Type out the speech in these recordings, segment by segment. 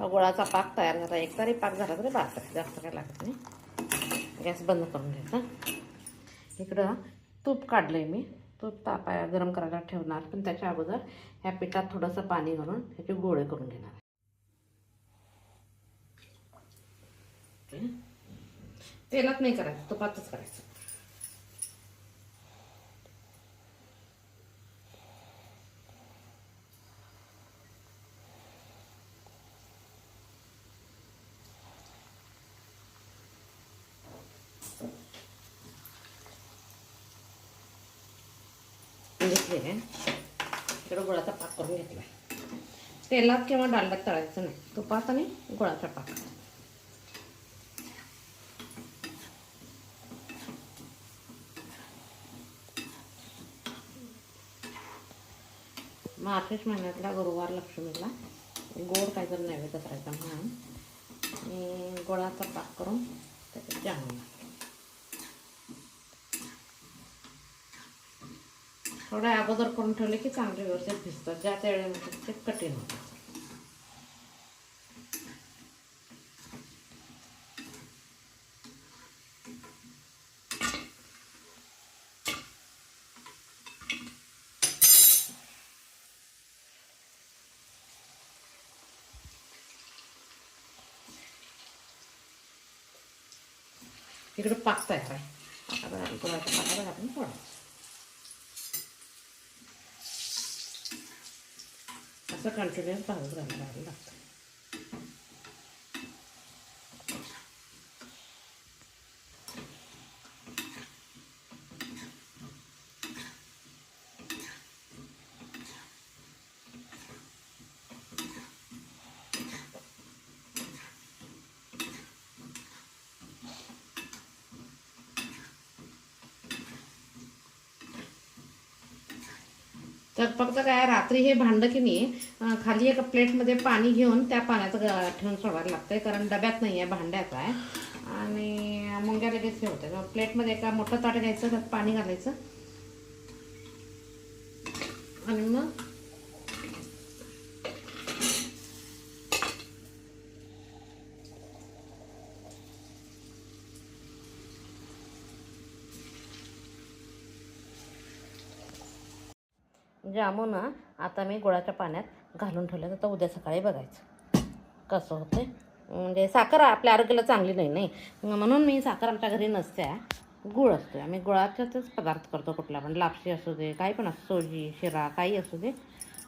गुळाचा पाक तयार झाला. एक तरी पाक झाला तरी बास आहे, जास्त काय लागत नाही. गॅस बंद करून घ्यायचा. इकडं तूप काढलं आहे मी. तूप गरम करायला ठेवणार, पण त्याच्या अगोदर ह्या पिठात थोडंसं पाणी घालून ह्याचे गोळे करून घेणार. तेलात नाही करायचं, तुपातच करायचं. घेतले इकडं गुळाचा पाक करून घेतला. तेलात किंवा डालड्यात तळायचं नाही, तुपात आणि गुळाचा पाक. मार्गशीर्ष महिन्यातला गुरुवार लक्ष्मीला गोड काहीतरी नैवेद्य करायचा म्हणून मी गुळाचा पाक करून त्याच्यात जाणून थोडं अगोदर करून ठेवले की चांगले व्यवस्थित भिजतात. ज्या त्या वेळेमध्ये ते कठीण होतं. इकडं पाक तयार आहे. आता गुळाच्या पाकाला आपण फोडायचं. असं कंटिन्युअस भाजत राहायला लागतं. तर फक्त काय रात्री हे भांडं की नाही खाली एका प्लेटमध्ये पाणी घेऊन त्या पाण्यात ठेवून सोडायला लागतंय, कारण डब्यात नाही आहे, भांड्यात आहे आणि मुंग्या लगेच हे होते. प्लेटमध्ये एका मोठं ताट घ्यायचं, त्यात पाणी घालायचं आणि मग जामून आता मी गुळाच्या पाण्यात घालून ठेवलं. तर उद्या सकाळी बघायचं कसं होते. म्हणजे साखर आपल्या आरोग्याला चांगली नाही म्हणून मी साखर आमच्या घरी नसते, गुळ असतो. आम्ही गुळाच्याच पदार्थ करतो. कुठला पण लापशी असू दे, काही पण असो, सोजी शिरा काही असू दे,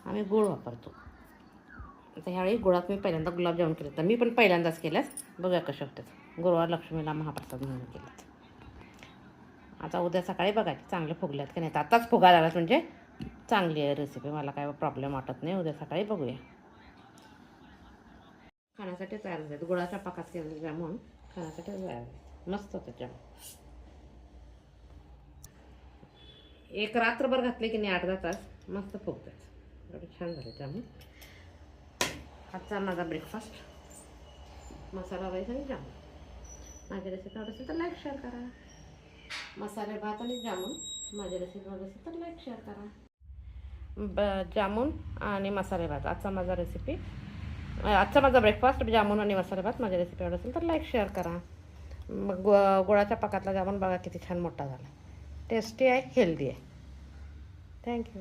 आम्ही गुळ वापरतो. तर ह्यावेळी गुळात मी पहिल्यांदा गुलाबजामुन केले. तर मी पण पहिल्यांदाच केल्यास, बघूया कसे होतात. गुरुवार लक्ष्मीला महाप्रसाद म्हणून केलेत. आता उद्या सकाळी बघायचे चांगले फुगल्यात की नाही. आताच फुगायला लागल्यात म्हणजे चांगली आहे रेसिपी, मला काय प्रॉब्लेम वाटत नाही. उद्या सकाळी बघूया. खाण्यासाठी तयार होतात. गुळाच्या पाकात केलेले जामून खाण्यासाठी तयार आहे. मस्त होतं जामून. एक रात्रभर घातले की नाही 8-10 तास मस्त फुगतात. एवढे छान झाले जामून. आजचा माझा ब्रेकफास्ट मसाला राईस आणि जामून. माझी रेसिपी आवडत असेल तर लाईक शेअर करा. मसाले भात आणि जामून माझी रेसिपी आवडत असेल तर लाईक शेअर करा. जामून आणि मसाले भात आजचा माझा ब्रेकफास्ट जामून आणि मसाले भात. माझी रेसिपी आवडत असेल तर लाईक शेअर करा. मग गुळाच्या पाकातला जामून बघा किती छान मोठा झाला. टेस्टी आहे, हेल्दी आहे. थँक्यू.